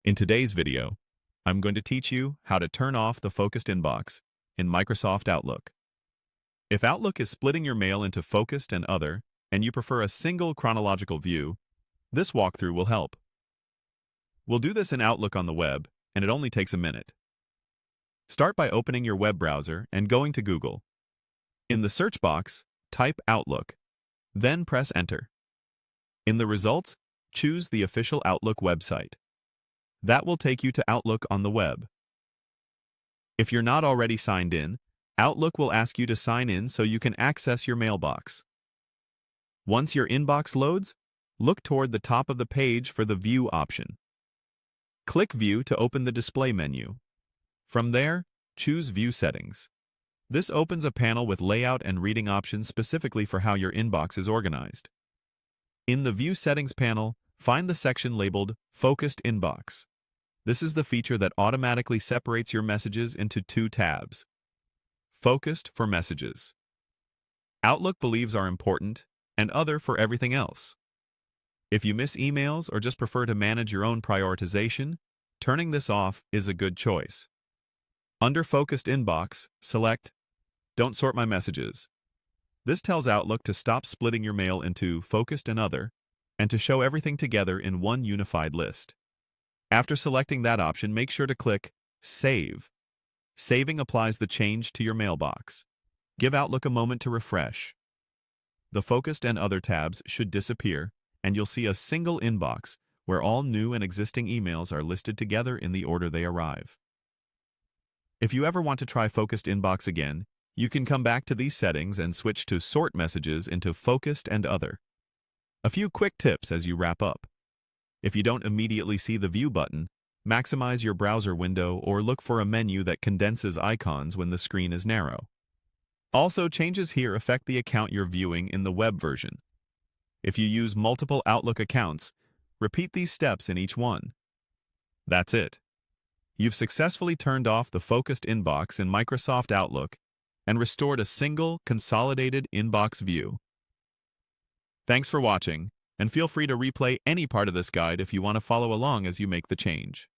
In today's video, I'm going to teach you how to turn off the focused inbox in Microsoft Outlook. If Outlook is splitting your mail into focused and other, and you prefer a single chronological view, this walkthrough will help. We'll do this in Outlook on the web, and it only takes a minute. Start by opening your web browser and going to Google. In the search box, type Outlook, then press Enter. In the results, choose the official Outlook website. That will take you to Outlook on the web. If you're not already signed in, Outlook will ask you to sign in so you can access your mailbox. Once your inbox loads, look toward the top of the page for the View option. Click View to open the display menu. From there, choose View Settings. This opens a panel with layout and reading options specifically for how your inbox is organized. In the View Settings panel, find the section labeled Focused Inbox. This is the feature that automatically separates your messages into two tabs. Focused for messages Outlook believes are important, and Other for everything else. If you miss emails or just prefer to manage your own prioritization, turning this off is a good choice. Under Focused Inbox, select Don't Sort My Messages. This tells Outlook to stop splitting your mail into Focused and Other, and to show everything together in one unified list. After selecting that option, make sure to click Save. Saving applies the change to your mailbox. Give Outlook a moment to refresh. The Focused and Other tabs should disappear, and you'll see a single inbox where all new and existing emails are listed together in the order they arrive. If you ever want to try Focused Inbox again, you can come back to these settings and switch to Sort Messages into Focused and Other. A few quick tips as you wrap up. If you don't immediately see the View button, maximize your browser window or look for a menu that condenses icons when the screen is narrow. Also, changes here affect the account you're viewing in the web version. If you use multiple Outlook accounts, repeat these steps in each one. That's it. You've successfully turned off the focused inbox in Microsoft Outlook and restored a single, consolidated inbox view. Thanks for watching, and feel free to replay any part of this guide if you want to follow along as you make the change.